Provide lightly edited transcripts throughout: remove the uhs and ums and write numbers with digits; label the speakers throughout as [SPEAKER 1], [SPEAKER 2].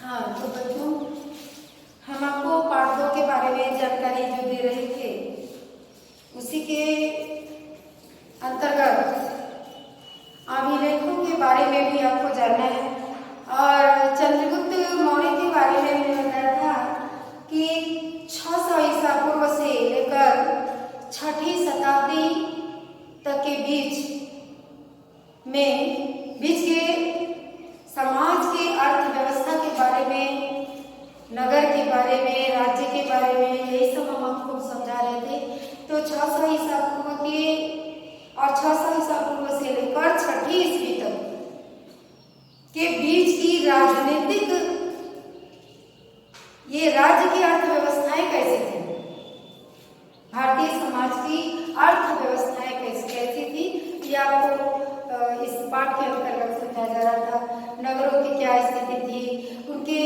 [SPEAKER 1] हाँ, तो बच्चों हम आपको पाठ 2 के बारे में जानकारी जो दे रहे थे उसी के अंतर्गत अभिलेखों के बारे में भी आपको जानना है। और चंद्रगुप्त मौर्य के बारे में मैंने बताया था कि 600 ईसा पूर्व से लेकर 6ठी शताब्दी तक के बीच के समाज के अर्थव्यवस्था के बारे में, नगर के बारे में, राज्य के बारे में, यही सब हम आपको समझा रहे थे। तो 600 ईसा पूर्व के और 600 ईसा पूर्व से लेकर 6ठी ईस्वी तक के बीच की राजनीतिक, ये राज्य की अर्थव्यवस्थाएं कैसी थी, भारतीय समाज की अर्थव्यवस्थाएं कैसी थी, ये आपको इस पाठ के अंतर्गत समझाया जा रहा था। नगरों की क्या स्थिति थी, उनके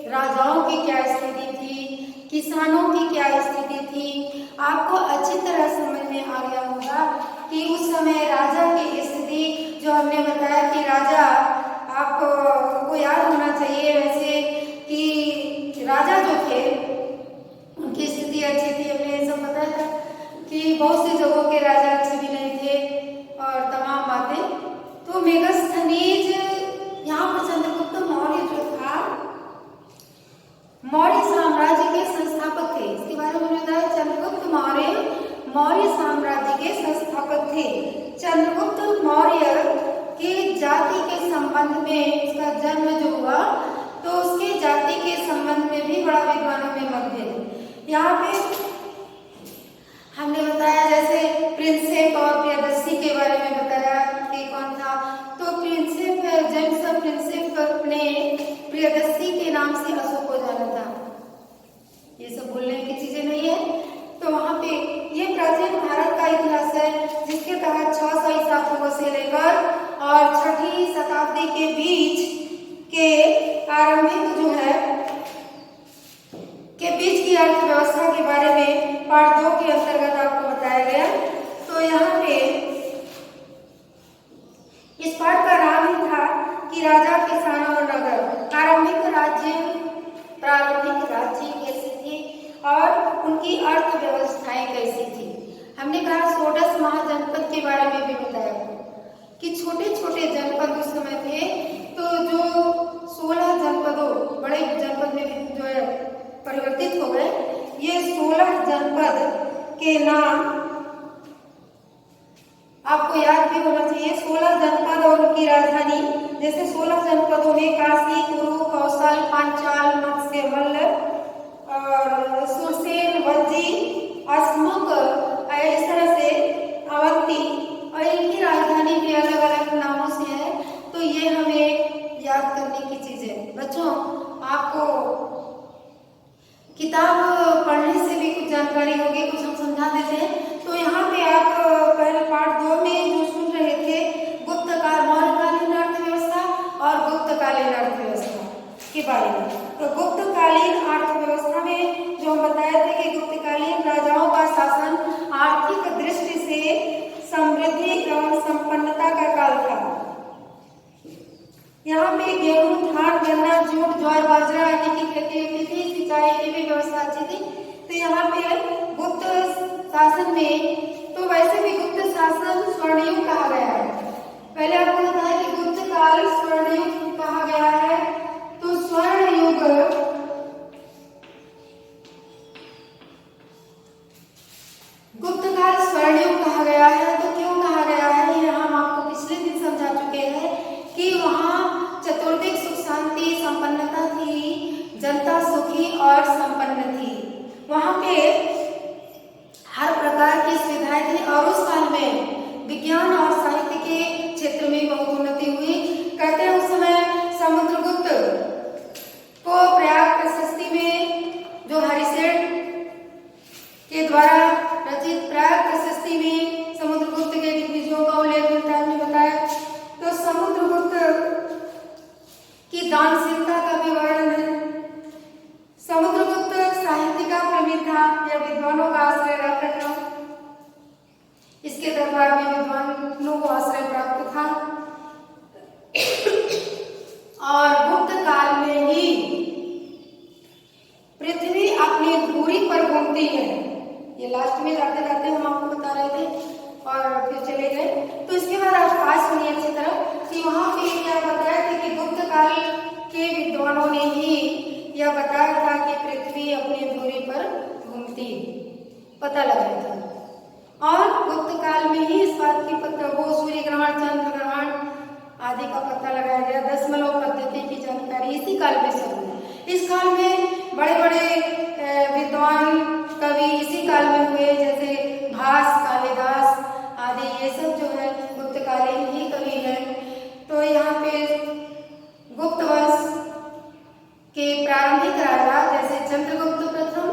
[SPEAKER 1] राजाओं की क्या स्थिति थी, किसानों की क्या स्थिति थी। आपको अच्छी तरह समझ में आ गया होगा कि उस समय राजा की स्थिति, जो हमने बताया कि राजा, आपको याद होना चाहिए वैसे कि राजा जो थे उनकी स्थिति अच्छी थी। हमने सब बताया था कि बहुत सी जगहों के राजा अच्छे भी नहीं थे और तमाम बातें। तो मेगास्थनीज, यहाँ पर चंद्रगुप्त मौर्य जो था मौर्य साम्राज्य के संस्थापक थे। इसके बारे में बताया, चंद्रगुप्त मौर्य साम्राज्य के संस्थापक थे। चंद्रगुप्त मौर्य के जाति के संबंध में, उसका जन्म जो हुआ तो उसके जाति के संबंध में भी बड़ा विद्वानों में मतभेद। यहाँ पे हमने बताया जैसे प्रिंसेप और प्रियदर्शी के बारे में बताया कि कौन था। तो प्रिंसेप, जेम्स प्रिंसेप ने प्रियदर्शी के नाम से अशोक को जाना था। ये सब बोलने की चीजें नहीं है। तो वहां पे ये प्राचीन भारत का इतिहास है जिसके तहत 600 ईसा पूर्व से लेकर और 6ठी शताब्दी के बीच के आरंभिक जो है के बीच की अर्थव्यवस्था के बारे में पाठ 2 के अंतर्गत आपको बताया गया। तो यहाँ पे इस पाठ का नाम ही था कि राजा, किसान और नगर। प्रारंभिक राज्य कैसे थे और उनकी अर्थव्यवस्थाएं कैसी थी। हमने कहा षोडश महाजनपद के बारे में भी बताया कि छोटे छोटे जनपद उस समय थे। तो जो 16 जनपदों, बड़े जनपद में जो है परिवर्तित हो गए, ये 16 जनपद के नाम आपको याद भी होना चाहिए। 16 जनपद और उनकी राजधानी, जैसे 16 जनपदों में काशी, कुरु, कौशल, पांचाल, मत्स्य, मल्ल और सुरसेन, वज्जी, अस्मुक, इस तरह से अवंती, और इनकी राजधानी भी अलग अलग नामों से है। तो ये हमें याद करने की चीज है। बच्चों, आपको किताब पढ़ने से भी कुछ जानकारी होगी, कुछ हम समझा देते हैं। तो यहाँ पे आप पहले पाठ 2 में जो सुन रहे थे गुप्तकाल, मौर्यकालीन अर्थव्यवस्था और गुप्तकालीन अर्थव्यवस्था के बारे में। तो गुप्तकालीन अर्थव्यवस्था में जो हम बताए थे कि गुप्तकालीन राजाओं का शासन आर्थिक दृष्टि से समृद्धि एवं संपन्नता का काल था। यहाँ पे गेहूं, धान, गन्ना, जूट, ज्वार, बाजरा आदि की खेती होती थी। सिंचाई की भी व्यवस्था अच्छी थी। तो यहाँ पे गुप्त शासन में, तो वैसे भी गुप्त शासन स्वर्णयुग कहा गया है। पहले आपको बताया कि गुप्त काल स्वर्णयुग कहा गया है। तो स्वर्णयुग गुप्त काल स्वर्णयुग कहा गया है। तो क्यों कहा गया है, ये हम आपको पिछले दिन समझा चुके हैं कि वहाँ चतुर्दिक सुख शांति संपन्नता थी, जनता सुखी और संपन्न थी। वहाँ पे हर प्रकार की सुविधाएं थी और उस काल में विज्ञान और साहित्य के क्षेत्र में बहुत उन्नति हुई। कहते हैं उस समय समुद्रगुप्त को प्रयाग प्रशस्ति में, जो हरिसेठ के द्वारा रचित प्रयाग प्रशस्ति में समुद्रगुप्त के दिग्विजयों का उल्लेख मिलता है। हमने बताया तो समुद्रगुप्त की दानशीलता का भी वर्णन है। समुद्रगुप्त साहित्य का प्रेमी था या विद्वानों का आश्रय रखता था। इसके दरबार में विद्वानों को आश्रय प्राप्त था और गुप्त काल में ही पता लगाया था। और गुप्त काल में ही इस बात की वो सूर्य ग्रहण, चंद्र ग्रहण आदि का पता लगाया गया। दशमलव पद्धति की जानकारी इसी काल में शुरू हुई। इस काल में बड़े बड़े विद्वान कवि इसी काल में हुए, जैसे भास, कालिदास आदि, ये सब जो है गुप्त कालीन ही कवि हैं। तो यहाँ पे गुप्त वंश के प्रारंभिक राजा जैसे चंद्रगुप्त प्रथम,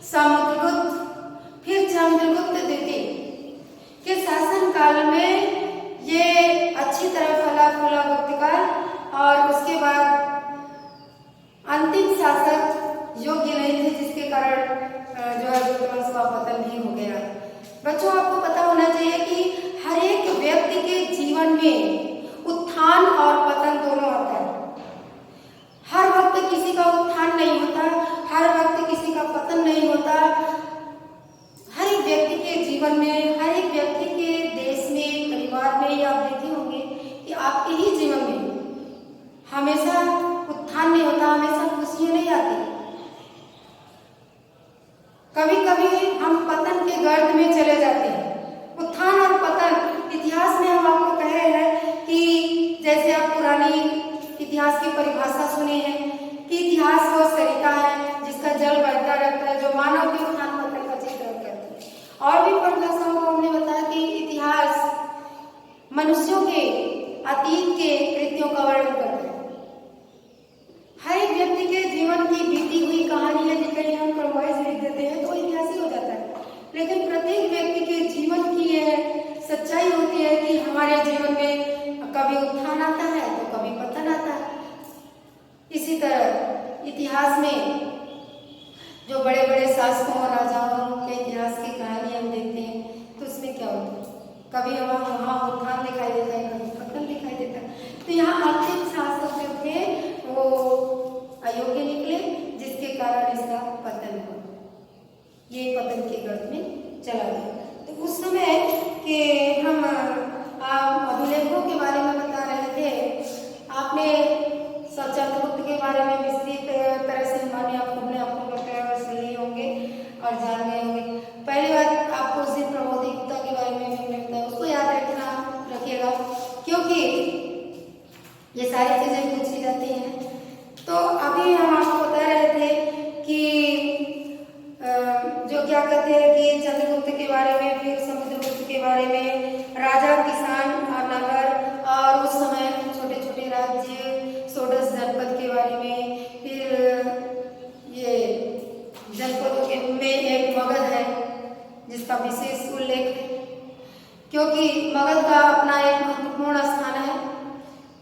[SPEAKER 1] समुद्रगुप्त, फिर चंद्रगुप्त द्वितीय के शासन काल में ये अच्छी तरह फला फूला गुप्त काल, और उसके बाद अंतिम शासक योग्य नहीं थे, जिसके कारण जो है गुप्त वंश का पतन भी हो गया। बच्चों, आपको पता होना चाहिए कि हर एक व्यक्ति के जीवन में उत्थान और पतन दोनों आता है। हर वक्त किसी का उत्थान नहीं होता, हर वक्त किसी का पतन नहीं होता। हर एक व्यक्ति के जीवन में, हर एक व्यक्ति के देश में, परिवार में, या आप देखे होंगे कि आपके ही जीवन में हमेशा उत्थान नहीं होता, हमेशा खुशियां नहीं आती। कभी कभी हम पतन के गर्त में चले जाते हैं। उत्थान और पतन इतिहास में हम आपको कहे हैं कि जैसे आप पुरानी इतिहास की परिभाषा सुने हैं कि इतिहास वो सरिता है जिसका जल बहता रहता है, जो मानव के उत्थान पतन का चित्रण करती है। और भी परिभाषाओं को हमने बताया कि इतिहास मनुष्यों के अतीत के कृत्यों का वर्णन करता है। हर एक व्यक्ति के जीवन की बीती हुई कहानी यदि कहीं हम क्रमवाइज लिख देते हैं तो इतिहास ही हो जाता है। लेकिन प्रत्येक व्यक्ति के जीवन की यह सच्चाई होती है कि हमारे जीवन में कभी उत्थान आता है तो कभी पतन आता है। इसी तरह इतिहास में जो बड़े बड़े शासकों और राजाओं के इतिहास की कहानी हम देखते हैं तो उसमें क्या होता है, कभी वहाँ उत्थान दिखाई देता है, कभी पतन दिखाई देता है। तो यहाँ अंतिम शासक जो थे वो अयोग्य निकले, जिसके कारण इसका पतन हुआ, ये पतन के गर्त में चला गया। तो उस समय के हम अभिलेखों के बारे में बता रहे थे। आपने चंद्रगुप्त के बारे में विस्तृत तरह से हमने आपको बताया और सुने होंगे और जान गए होंगे। पहली बात आपको उस दिन प्रबोधि गुप्ता के बारे में हमने बताया, उसको याद रखिएगा, क्योंकि ये सारी चीजें पूछी जाती हैं। तो अभी हम आपको बता रहे थे कि जो क्या कहते हैं कि चंद्रगुप्त के बारे में, फिर समुद्रगुप्त के बारे में, राजा, किसान और नगर, और उस समय छोटे छोटे राज्य, षोडश जनपद के बारे में। फिर ये जनपदों के में एक मगध है जिसका विशेष उल्लेख है, क्योंकि मगध का अपना एक महत्वपूर्ण स्थान है।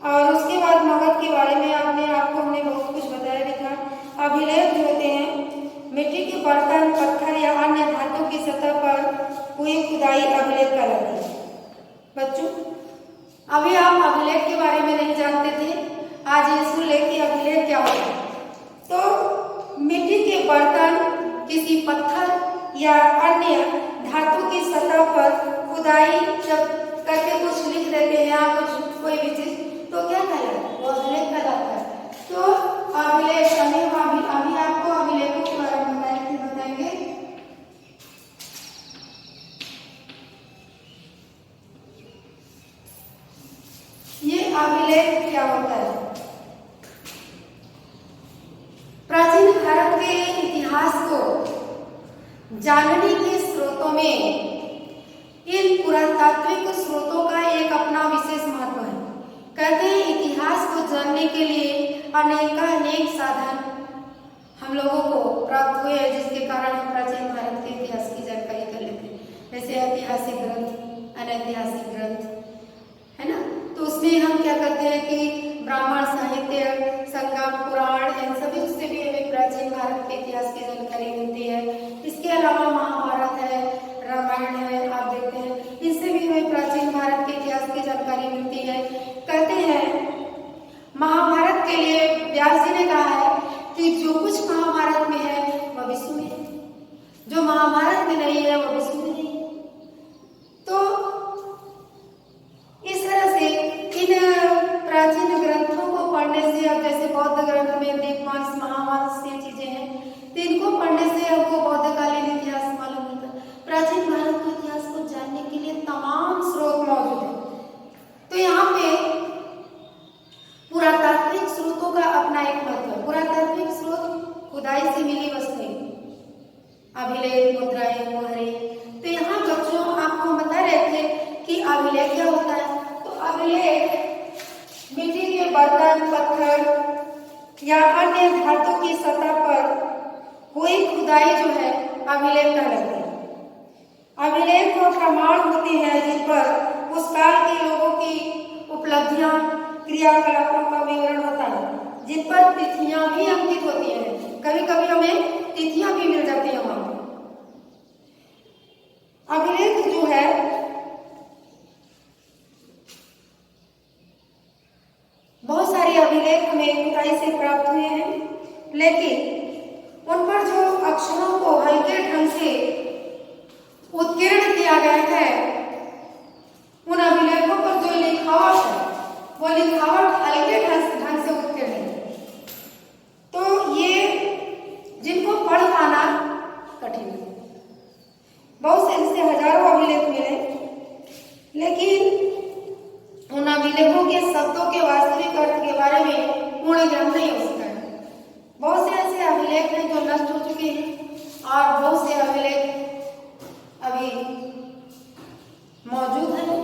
[SPEAKER 1] और उसके बाद मगध के बारे में हमने बहुत कुछ बताया भी था। अभिलेख जो होते हैं मिट्टी के बर्तन, पत्थर या अन्य धातु की सतह पर हुई खुदाई अभिलेख कहलाती है। बच्चों, अभी आप अभिलेख के बारे में नहीं जानते थे, आज ये सुन ले कि अभिलेख क्या होता है। तो मिट्टी के बर्तन, किसी पत्थर या अन्य धातु की सतह पर खुदाई जब करके कुछ लिख देते हैं या कुछ कोई भी चीज, तो क्या कहलाता है, वो अभिलेख कहलाता है। तो अभिलेख अभी आपको अभिलेखों के बारे में बताएंगे। ये अभिलेख क्या होता है? प्राचीन भारत के इतिहास को जानने के स्रोतों में इन पुरातात्विक स्रोतों का एक अपना विशेष महत्व है। कहते हैं इतिहास को जानने के लिए अनेक साधन हम लोगों को प्राप्त हुए हैं, जिसके कारण हम प्राचीन भारत के इतिहास की जानकारी कर लेते हैं। जैसे ऐतिहासिक ग्रंथ, अनैतिहासिक ग्रंथ, है ना। तो उसमें हम क्या करते हैं कि ब्राह्मण साहित्य, संगम, पुराण, इन सभी से भी हमें प्राचीन भारत के इतिहास की जानकारी मिलती है। इसके अलावा महाभारत है, रामायण है, आप देखते हैं, इससे भी हमें प्राचीन भारत के इतिहास की जानकारी मिलती है। कहते हैं महाभारत के लिए व्यास जी ने कहा है कि जो कुछ महाभारत में है वह विष्णु में है, जो महाभारत में नहीं है वह विष्णु में नहीं है। तो इस तरह से इन प्राचीन ग्रंथों को पढ़ने से, अब जैसे बौद्ध ग्रंथ में दीपवंश, महावंश ये चीजें हैं, तो इनको पढ़ने से हमको बौद्धकालीन इतिहास मालूम स्रोतों का अपना एक महत्व है। पुरातात्विक स्रोत खुदाई से मिली वस्तुएं, अभिलेख, मुद्राएं, मोहरे। तो यहाँ बच्चों आपको हम बता रहे थे कि अभिलेख क्या होता है। तो अभिलेख मिट्टी के बर्तन, पत्थर या अन्य धातु की सतह पर हुई खुदाई जो है अभिलेख कहलाती है। अभिलेख वो प्रमाण होते हैं जिन पर उस काल के लोगों की उपलब्धियां, क्रियाकलापों का विवरण होता है, जिन पर तिथियां भी अंकित होती हैं। कभी कभी हमें तिथियां भी मिल जाती है वहां। अभिलेख जो है बहुत सारे अभिलेख हमें खुदाई से प्राप्त हुए हैं, लेकिन उन पर जो अक्षरों को हल्के ढंग से उत्कीर्ण किया गया है, उन अभिलेखों पर जो लिखावट है वो लिखावट हल्के ढंग से उत्कीर्ण है। तो ये जिनको पढ़ पाना कठिन है। बहुत से ऐसे हजारों अभिलेख मिले, लेकिन उन अभिलेखों के शब्दों के वास्तविक अर्थ के बारे में पूर्ण ज्ञान नहीं हो सका है। बहुत से ऐसे अभिलेख हैं जो नष्ट हो चुके हैं और बहुत से अभिलेख अभी मौजूद हैं।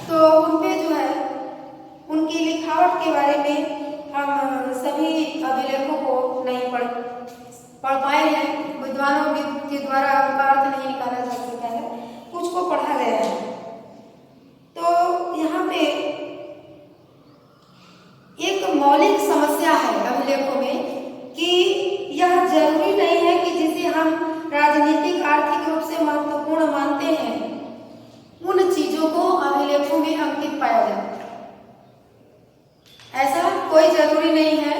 [SPEAKER 1] तो उनपे जो है उनकी लिखावट के बारे में हम सभी अभिलेखों को नहीं पढ़ पाए हैं। विद्वानों के द्वारा उनका अर्थ नहीं निकाला जा सका है, कुछ को पढ़ा गया है। तो यहाँ पे एक मौलिक समस्या है अभिलेखों में कि यह जरूरी नहीं है कि जिसे हम राजनीतिक आर्थिक रूप से महत्वपूर्ण मानते हैं उन चीजों को अभिलेखों में अंकित पाया जाए। ऐसा कोई जरूरी नहीं है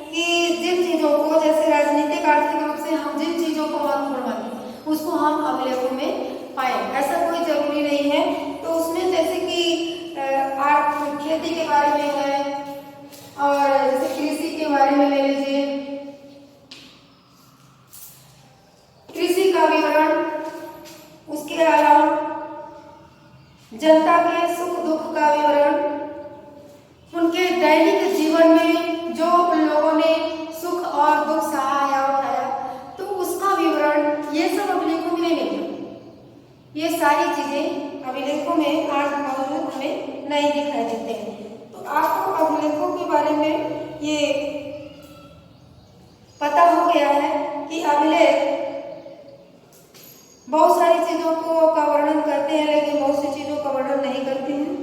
[SPEAKER 1] कि जिन चीजों को, जैसे राजनीतिक आर्थिक रूप से हम जिन चीजों को महत्वपूर्ण मानते उसको हम अभिलेखों में पाए, ऐसा कोई जरूरी नहीं है। तो उसमें जैसे कि खेती के बारे में है और जैसे कृषि के बारे में ले लीजिए, कृषि का विवरण, उसके अलावा जनता के सुख दुख का विवरण, उनके दैनिक जीवन में जो उन लोगों ने सुख और दुख सहा या उठाया तो उसका विवरण, ये सब अभिलेखों में नहीं मिलता। ये सारी चीजें अभिलेखों में आज मौजूद हमें नहीं दिखाई देते हैं। तो आपको अभिलेखों के बारे में ये पता हो गया है कि अभिलेख बहुत सारी चीजों का वर्णन करते हैं, लेकिन बहुत सी चीजों का वर्णन नहीं करते हैं।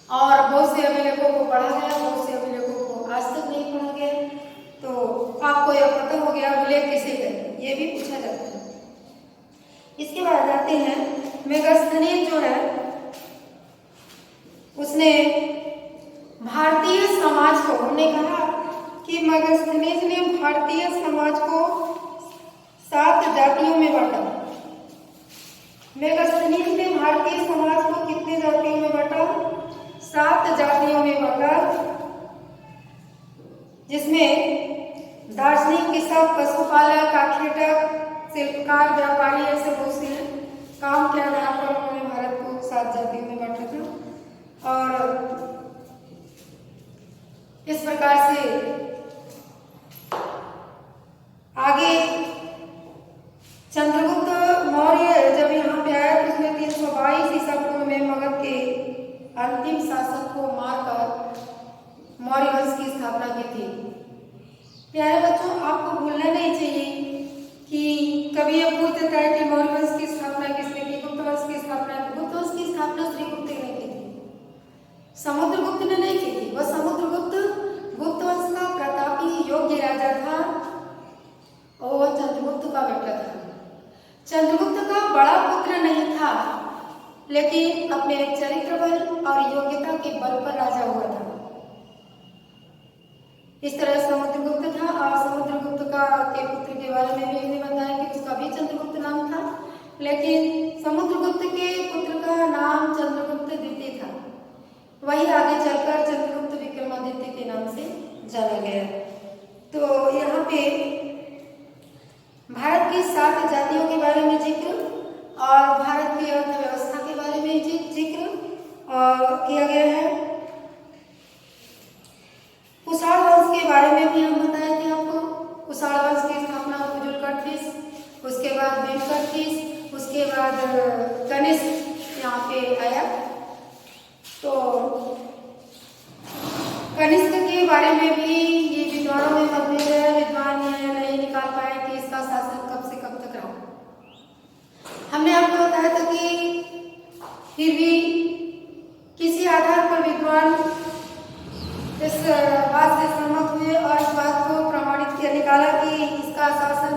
[SPEAKER 1] और बहुत से अभिलेखों को पढ़ा गया, बहुत से अभिलेखों को आज तक नहीं पढ़ा गया। तो आपको यह पता हो गया अभिलेख किसे कहते हैं, ये भी पूछा जाता है। इसके बाद आते हैं मेगास्थनीज जो है उसने भारतीय समाज को, हमने कहा कि मेगास्थनीज ने भारतीय समाज को 7 जातियों में बांटा। मेगास्थनीज ने भारतीय समाज को कितने जातियों में बांटा? 7 जातियों में बांटा, जिसमें दार्शनिक, किसान, पशुपालक, आखेटक, शिल्पकार, व्यापारी, ऐसे बहुत से काम के आधार पर उन्होंने भारत को 7 जातियों में बांटा था। और इस प्रकार से आगे चंद्रगुप्त मौर्य जब यहाँ पे आया तो उसने 322 ईसा पूर्व में मगध के अंतिम शासक को मारकर मौर्य वंश की स्थापना की थी। प्यारे बच्चों, आपको भूलना नहीं चाहिए कि कभी ये पूछता है कि मौर्य वंश की स्थापना किसने की, गुप्त वंश की स्थापना की। गुप्त वंश की स्थापना श्रीगुप्त ने की थी, समुद्रगुप्त ने नहीं की थी। वह समुद्रगुप्त गुप्त वंश का प्रतापी योग्य राजा था और वह चंद्रगुप्त का बेटा था। चंद्रगुप्त का बड़ा पुत्र नहीं था, लेकिन अपने चरित्र बल और योग्यता के बल पर राजा हुआ था। इस तरह समुद्रगुप्त था। और समुद्रगुप्त के पुत्र के बारे में भी हमने बताया कि उसका भी चंद्रगुप्त नाम था, लेकिन समुद्रगुप्त के पुत्र का नाम चंद्रगुप्त द्वितीय था। वही आगे चलकर चंद्रगुप्त विक्रमादित्य के नाम से जाना गया। तो यहाँ पे भारत की 7 जातियों के बारे में जिक्र और भारत की अर्थव्यवस्था के बारे में जिक्र किया गया है। बारे में भी हम बताए थे आपको। कुषाण वंश की स्थापना कुजुलकर्तिस, उसके बाद भीमकर्तिस, उसके बाद कनिष्क यहाँ पे आया। तो कनिष्क के बारे में भी ये विद्वानों में मतभेद है, विद्वान ये नहीं निकाल पाए कि इसका शासन कब से कब तक रहा। हमने आपको बताया था कि फिर भी किसी आधार पर विद्वान इस बात से सहमत हुए और इस बात को प्रमाणित किया, निकाला कि इसका शासन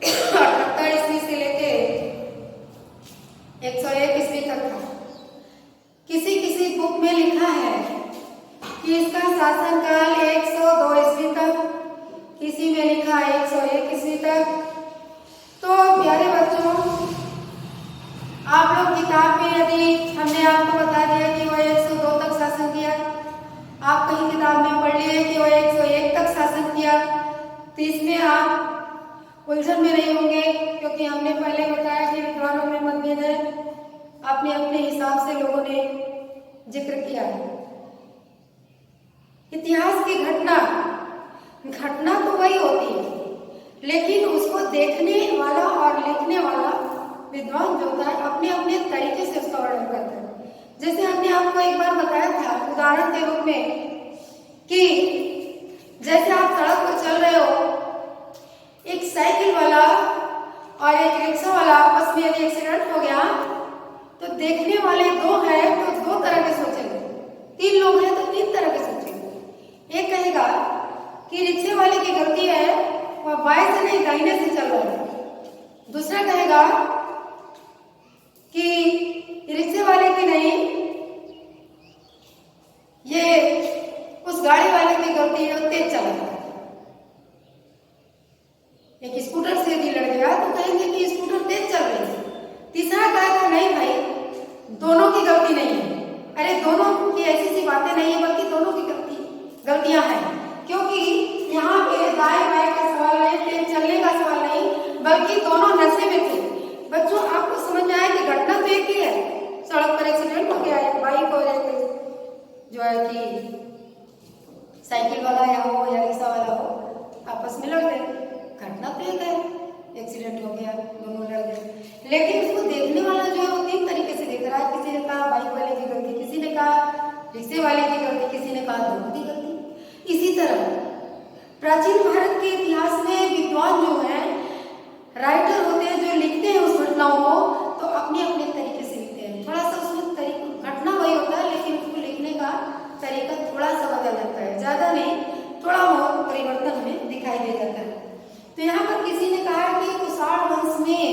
[SPEAKER 1] 78 ईस्वी से लेके 101 ईस्वी तक था। किसी किसी बुक में लिखा है कि इसका शासन काल 102 ईस्वी तक, किसी में लिखा है 101 ईस्वी तक। तो प्यारे बच्चों, आप लोग किताब में यदि हमने आपको बता दिया कि वह 102 तक शासन किया, आप कहीं किताब में पढ़ लिए कि वह 101 तक शासन किया, तो इसमें आप उलझन में नहीं होंगे, क्योंकि हमने पहले बताया कि विद्वानों में मतभेद है, अपने अपने हिसाब से लोगों ने जिक्र किया है। इतिहास की घटना तो वही होती है, लेकिन उसको देखने वाला और लिखने वाला विद्वान जो होता है अपने अपने तरीके से उसका वर्णन करता है। जैसे हमने आपको एक बार बताया था उदाहरण के रूप में कि जैसे आप सड़क पर चल रहे हो, एक साइकिल वाला और एक रिक्शा वाला आपस में यदि एक्सीडेंट हो गया तो देखने वाले दो हैं तो दो तरह के सोचेंगे, तीन लोग हैं तो तीन तरह के सोचेंगे। एक कहेगा कि रिक्शे वाले की गलती है, वह बाएं से नहीं दाहिने से चल रहा है। दूसरा कहेगा कि रिक्शे वाले की नहीं, ये उस गाड़ी वाले की गलती है, तेज चला रहा है। एक स्कूटर से यदि लड़ गया तो कहेंगे कि स्कूटर तेज चल रही है। तीसरा कहेगा नहीं भाई, दोनों की गलती नहीं है। अरे दोनों की ऐसी सी बातें नहीं है, बल्कि दोनों की गलतियां हैं, क्योंकि यहाँ पे दाएं बाएं का सवाल नहीं, तेज चलने का सवाल नहीं, बल्कि दोनों नशे में थे। बच्चों, आपको समझ में आया कि घटना तो एक ही है, सड़क पर एक्सीडेंट हो गया, एक बाइक और एक जो है कि साइकिल वाला या हो या रिक्शा वाला हो आपस में लड़ गए, घटना तो एक है, एक्सीडेंट हो गया, दोनों लड़ गए। लेकिन उसको देखने वाला जो है वो तीन तरीके से देख रहा है। किसी ने कहा बाइक वाले की गलती, किसी ने कहा रिक्शे वाले की गलती, किसी ने कहा दोनों की गलती। इसी तरह प्राचीन भारत के इतिहास में विद्वान जो है, राइटर होते हैं, जो लिखते हैं उस घटनाओं को, तो अपने अपने तरीके से लिखते हैं। थोड़ा सा उसमें तरीका, घटना वही होता है लेकिन उसको लिखने का तरीका थोड़ा सा बदल जाता है, ज्यादा नहीं, थोड़ा बहुत परिवर्तन में दिखाई दे जाता है। तो यहाँ पर किसी ने कहा कि कुषाण वंश में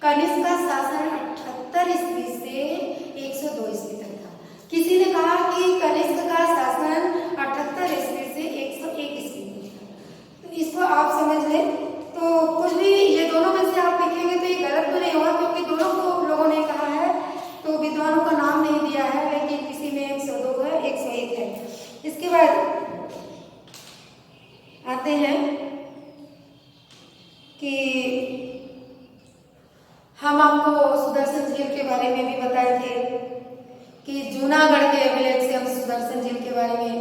[SPEAKER 1] कनिष्क का शासन 78 ईस्वी से 102 ईस्वी तक था। किसी ने कहा कि कनिष्क का शासन 78 ईस्वी से 101 ईस्वी तक था। तो इसको आप समझ लें, तो कुछ भी ये दोनों में से आप लिखेंगे तो ये गलत तो नहीं होगा, क्योंकि दोनों को लोगों ने कहा है, तो विद्वानों का नाम नहीं दिया है, लेकिन किसी में 102 है, 101 है। इसके बाद आते हैं कि हम आपको सुदर्शन झील के बारे में भी बताए थे कि जूनागढ़ के अभिलेख से हम सुदर्शन झील के बारे में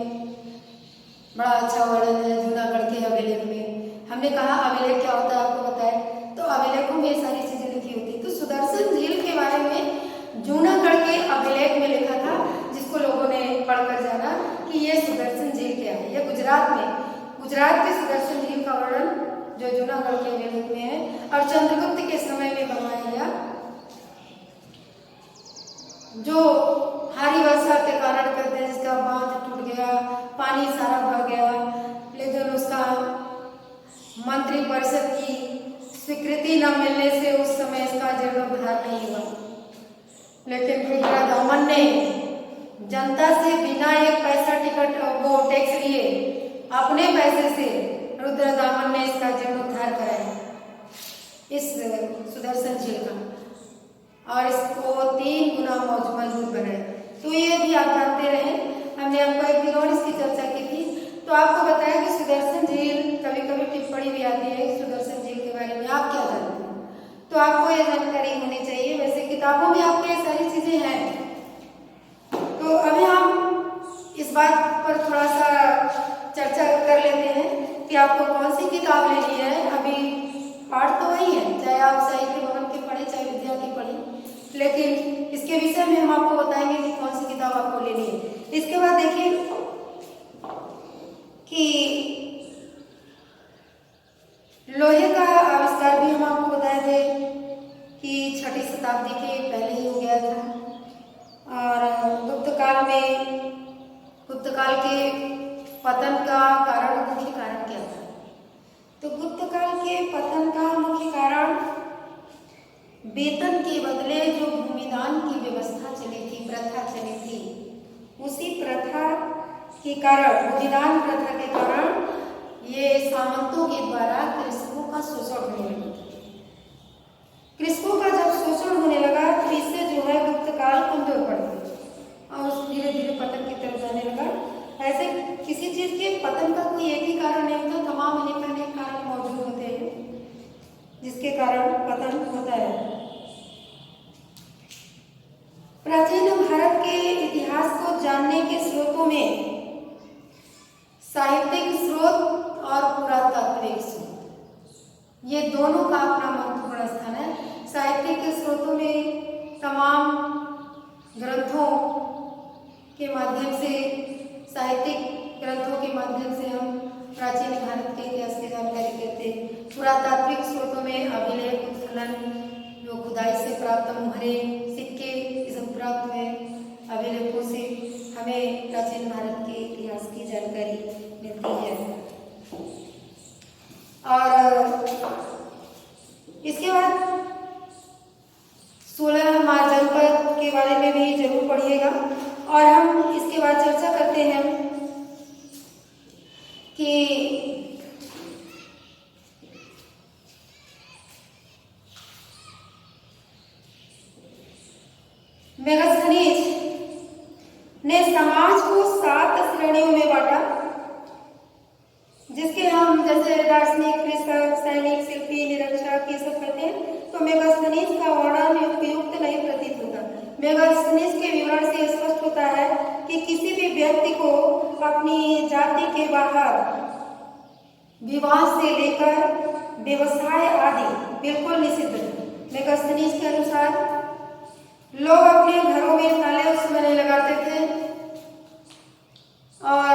[SPEAKER 1] बड़ा अच्छा वर्णन है। जूनागढ़ के अभिलेख में हमने कहा अभिलेख क्या होता है आपको बताया, तो अभिलेखों में ये सारी चीजें लिखी होती। तो सुदर्शन झील के बारे में जूनागढ़ के अभिलेख में लिखा था, जिसको लोगों ने पढ़कर जाना कि ये सुदर्शन झील क्या है। ये गुजरात के सुदर्शन झील का वर्णन जो जूनागढ़ के अभिलेख में है और चंद्रगुप्त के समय में बनवाया गया, जो भारी वर्षा के कारण कहते हैं जिसका बांध टूट गया, पानी सारा बह गया, लेकिन उसका मंत्री परिषद की स्वीकृति न मिलने से उस समय इसका जीर्णोद्धार नहीं हुआ। लेकिन रुद्रदामन ने जनता से बिना एक पैसा टिकट वो टैक्स लिए अपने पैसे से रुद्रदामन ने इसका जीर्णोद्धार कराया, इस सुदर्शन झील का, और इसको 3 गुना मजबूत बनाया। तो ये भी आप जानते रहे। हमने आपको एक दिन और इसकी चर्चा की थी, तो आपको बताया कि सुदर्शन झील कभी कभी टिप्पणी भी आती है सुदर्शन झील के बारे में, आप क्या जानते हैं, तो आपको ये जानकारी होनी चाहिए। वैसे किताबों में आपके सारी चीजें हैं। तो अभी हम इस बात पर थोड़ा सा चर्चा कर लेते हैं कि आपको कौन सी किताब लेनी है। अभी पाठ तो वही है, चाहे आप साहित्य भवन की पढ़े चाहे विद्या की पढ़े, लेकिन इसके विषय में हम आपको बताएंगे कि कौन सी किताब आपको लेनी है। इसके बाद देखिए कि लोहे का आविष्कार भी हम आपको बताए थे कि 6वीं शताब्दी के पहले ही हो गया था। और गुप्त काल के पतन का मुख्य कारण क्या था? तो गुप्त काल के पतन का मुख्य कारण वेतन के बदले जो भूमिदान की व्यवस्था चली थी, प्रथा चली थी, उसी प्रथा के कारण, भूमिदान प्रथा के कारण ये सामंतों के द्वारा कृषकों का शोषण होने लगा। कृषकों का जब शोषण होने लगा तो इससे जो है गुप्त काल कमजोर पड़ गया और धीरे धीरे पतन की तरफ जाने लगा। ऐसे किसी चीज के पतन का कोई एक ही कारण नहीं होता, तमाम अनेक कारण मौजूद होते हैं जिसके कारण पतन होता है। प्राचीन भारत के इतिहास को जानने के स्रोतों में साहित्यिक स्रोत और पुरातात्विक स्रोत, ये दोनों का अपना महत्वपूर्ण स्थान है। साहित्यिक स्रोतों में तमाम ग्रंथों के माध्यम से, साहित्यिक ग्रंथों के माध्यम से हम प्राचीन भारत के इतिहास की जानकारी करते हैं। पुरातात्विक स्रोतों में अभिलेख, उत्खनन, जो खुदाई से प्राप्त मुहरे, सिक्के, ये सब प्राप्त हुए अभिलेखों से हमें प्राचीन भारत के इतिहास की जानकारी मिलती है। और इसके बाद 16 मार्च जनपद के बारे में भी जरूर पढ़िएगा। और हम इसके बाद चर्चा करते हैं कि मेगास्थनीज ने समाज को 7 श्रेणियों में बांटा, जिसके हम जैसे दार्शनिक, कृषक, सैनिक, शिल्पी, निरक्षक ये सब कहते हैं। तो मेगास्थनीज का वर्णन उपयुक्त नहीं प्रतीत होता। मेगास्थनीज के विवरण से स्पष्ट होता है कि किसी भी व्यक्ति को अपनी जाति के बाहर विवाह से लेकर व्यवसाय आदि बिल्कुल निषिद्ध है। मेगास्थनीज के अनुसार लोग अपने घरों में ताले उस समय नहीं लगाते थे और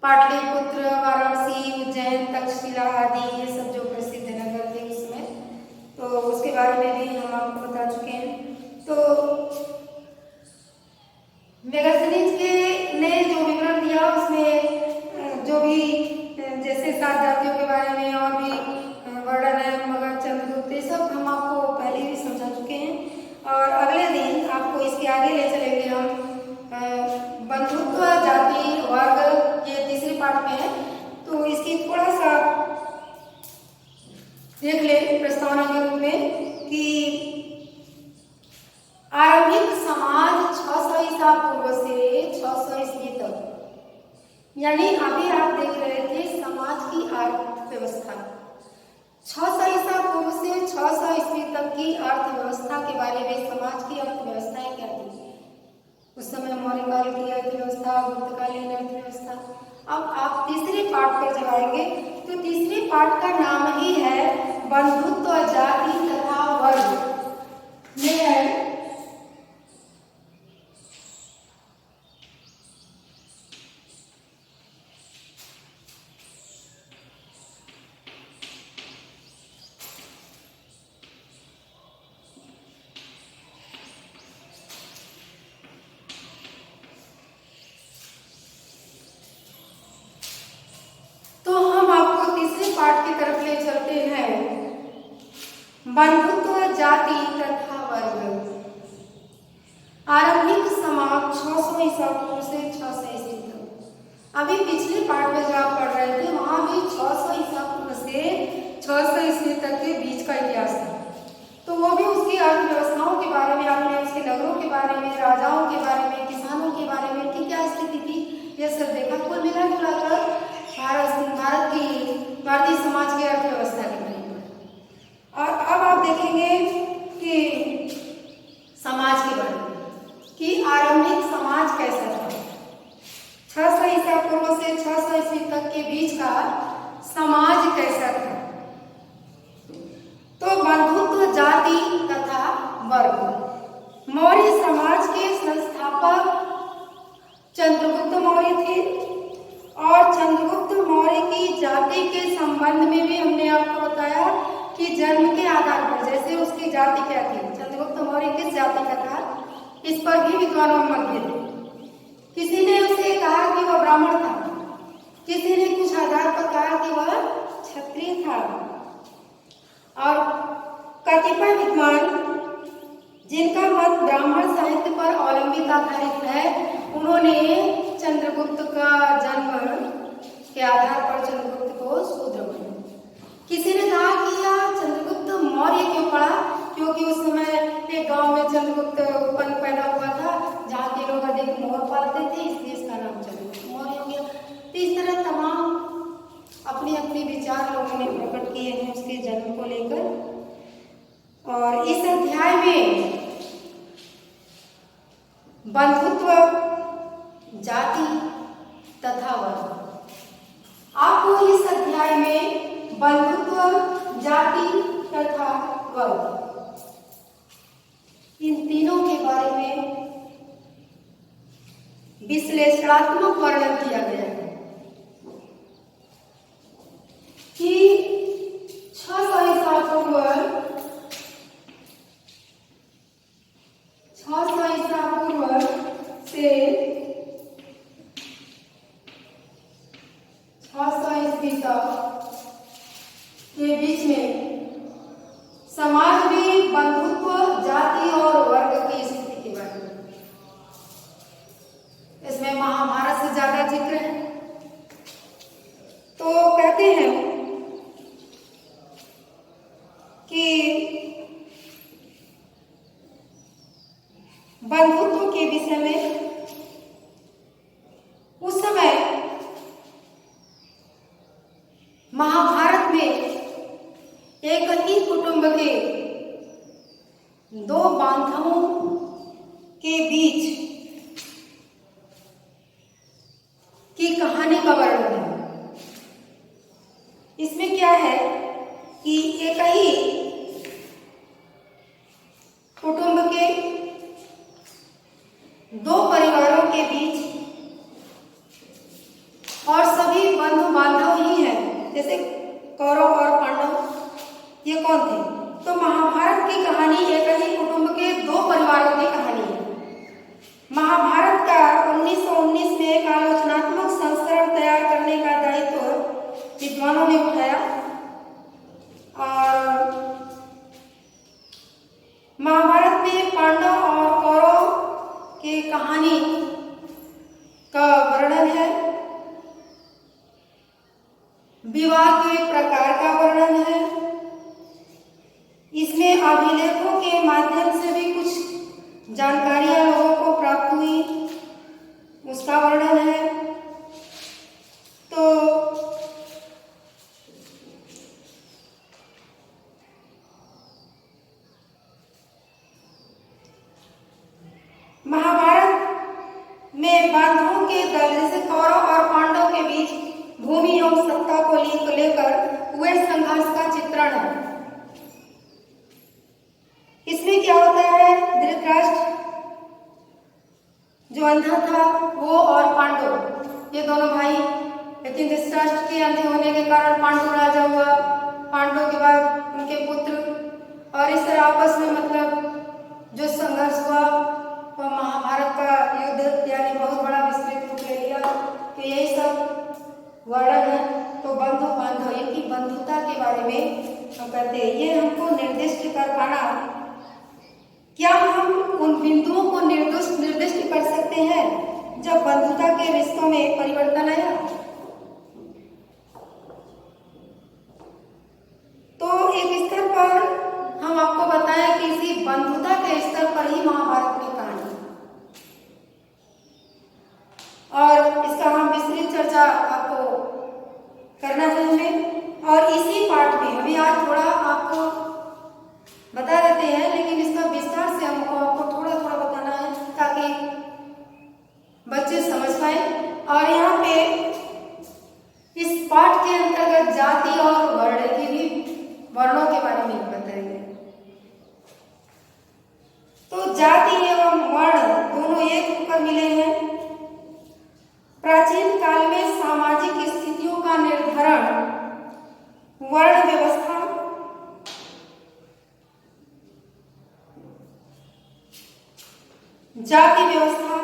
[SPEAKER 1] पाटलिपुत्र, वाराणसी, उज्जैन, तक्षशिला आदि ये सब जो प्रसिद्ध नगर थे उसमें, तो उसके बारे में भी हम आपको बता चुके हैं। तो मेगास्थनीज के ने जो विवरण दिया उसमें जो भी जैसे 7 जातियों के बारे में और भी वर्णन है, मगध, चंद्रगुप्त, ये सब हम आपको पहले भी समझा चुके हैं। और अगले दिन आपको इसके आगे ले चलेंगे हम बंधुत्व, जाति, वर्ग, ये तीसरे पार्ट में है। तो इसकी थोड़ा सा देख ले प्रस्तावना के रूप में कि आरंभिक समाज 600 ईसा पूर्व से 600 ईस्वी तक, यानी अभी आप देख रहे थे समाज की अर्थव्यवस्था, 600 ईसा पूर्व से 600 ईस्वी तक की अर्थव्यवस्था के बारे में, समाज की अर्थव्यवस्थाएं क्या थी उस समय, मौर्य काल की अर्थव्यवस्था, गुप्तकालीन अर्थव्यवस्था। अब आप तीसरे पार्ट पर जब आएंगे तो तीसरे पार्ट का नाम ही है बंधुत्व, जाति तथा वर्ग। ये है बंधुत्व, जाति तथा वर्ग। आरंभिक समाज 600 ईसा पूर्व से 600 ईस्वी तक। अभी पिछले पार्ट में जो आप पढ़ रहे थे वहां भी 600 ईसा पूर्व से 600 ईस्वी तक के बीच का इतिहास था। तो वो भी उसकी अर्थव्यवस्थाओं के बारे में, आपने उसके नगरों के बारे में, राजाओं के बारे में, किसानों के बारे में कि क्या स्थिति थी, ये सब देखा। कुल मिलाकर भारतीय समाज की अर्थव्यवस्था के बारे में। और अब आप देखेंगे कि समाज के बारे में कि आरंभिक समाज कैसा था। 600 ईसा पूर्व से 600 ईस्वी तक के बीच का समाज कैसा था? तो बंधुत्व जाति तथा वर्ग। मौर्य समाज के संस्थापक चंद्रगुप्त मौर्य थे और चंद्रगुप्त मौर्य की जाति के संबंध में भी हमने आपको बताया कि जन्म के आधार पर, जैसे उसकी जाति क्या थी, चंद्रगुप्त मौर्य किस जाति का था, इस पर भी विद्वानों में मतभेद थे। किसी ने उसे कहा कि वह ब्राह्मण था, किसी ने कुछ आधार पर कहा कि वह क्षत्रिय था। और कतिपय विद्वान जिनका मत ब्राह्मण साहित्य पर अवलंबित आधारित है, उन्होंने चंद्रगुप्त का जन्म के आधार पर चंद्रगुप्त को शूद्र माना। किसी ने कहा कि यह चंद्रगुप्त मौर्य क्यों पड़ा, क्योंकि उस समय एक गांव में चंद्रगुप्त उत्पन्न पैदा हुआ था जहाँ के लोग अधिक मोर पालते थे, इसलिए इसका नाम चंद्रगुप्त मौर्य हो गया। तो इस तरह तमाम अपने अपने विचार लोगों ने प्रकट किए हैं उसके जन्म को लेकर। और इस अध्याय में बंधुत्व जाति तथा वर्ग, आपको इस अध्याय में बंधुत्व जाति तथा वर्ग इन तीनों के बारे में विश्लेषणात्मक वर्णन किया गया है कि 600 ईसा पूर्व से 600 ईस्वी तक के बीच में समाज में बंधुत्व जाति और वर्ग की स्थिति के बारे में, इसमें महाभारत से ज्यादा जिक्र है। तो कहते हैं कि बंधुत्व के विषय में उस समय महाभारत में एक ही कुटुंब के दो बांधवों के बीच की कहानी का वर्णन है। इसमें क्या है कि एक ही कुटुंब के दो परिवारों के बीच, और सभी बंधु बांधव ही हैं, जैसे कौरव और पांडव, ये कौन थे? तो महाभारत की कहानी एक ही कुटुंब के दो परिवारों की कहानी है। महाभारत का 1919 में एक आलोचनात्मक संस्करण तैयार करने का दायित्व विद्वानों ने उठाया और महाभारत में पांडव और कौरव की कहानी का वर्णन है, विवाह के प्रकार का वर्णन है, इसमें अभिलेखों के माध्यम से भी कुछ जानकारियां लोगों को प्राप्त हुई, उसका वर्णन है। तो महाभारत में बांधवों के दल जैसे कौरव और पांडव के बीच भूमि एवं सत्ता को लेकर हुए संघर्ष का चित्रण है। इसमें क्या होता है, धृतराष्ट्र जो अंधा था वो और पांडव ये दोनों भाई, लेकिन धृतराष्ट्र के अंधे होने के कारण पांडु राजा हुआ, पांडव के बाद उनके पुत्र, और इस तरह आपस में मतलब जो संघर्ष हुआ वह महाभारत का युद्ध यानी बहुत बड़ा विस्तृत रूप ले लिया। तो यही सब वर्णन है। तो बंधु बांधव इनकी बंधुता के बारे में हम कहते हैं, ये हमको निर्दिष्ट कर पाना, क्या हम उन बिंदुओं को निर्दिष्ट कर सकते हैं जब बंधुता के रिश्तों में परिवर्तन आया? तो एक स्तर पर हम आपको बताएं कि इसी बंधुता के स्तर पर ही महाभारत की कहानी, और इसका हम विस्तृत चर्चा आपको करना है हमें। और इसी पाठ में अभी आज थोड़ा आपको बता देते हैं, लेकिन इसका विस्तार से हमको आपको थोड़ा थोड़ा बताना है ताकि बच्चे समझ पाए और यहाँ पे इस पाठ के अंतर्गत जाति और वर्ण की भी वर्णों के बारे में बताएंगे। तो जाति एवं वर्ण दोनों एक होकर मिले हैं। प्राचीन काल में सामाजिक स्थितियों का निर्धारण वर्ण व्यवस्था, जाति व्यवस्था,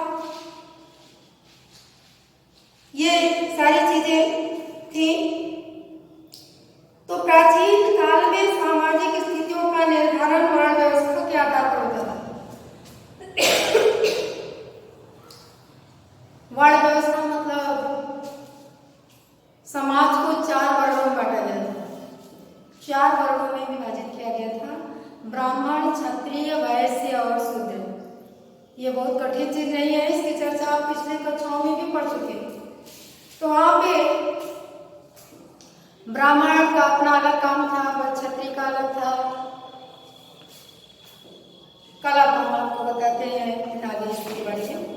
[SPEAKER 1] ये सारी चीजें थी। तो प्राचीन काल में सामाजिक स्थितियों का निर्धारण वर्ण व्यवस्था के आधार पर होता था। वर्ण व्यवस्था मतलब समाज को 4 वर्गों में बांटा गया था, 4 वर्गों में विभाजित किया गया था, ब्राह्मण, क्षत्रिय, वैश्य और शूद्र। ये बहुत कठिन चीज नहीं है, इसकी चर्चा आप पिछले कक्षाओं में भी पढ़ चुके हैं। तो वहां पे ब्राह्मण का अपना अलग काम था, पर क्षत्रिय का अलग था। कल आप आपको बताते हैं आगे इसके बारे में।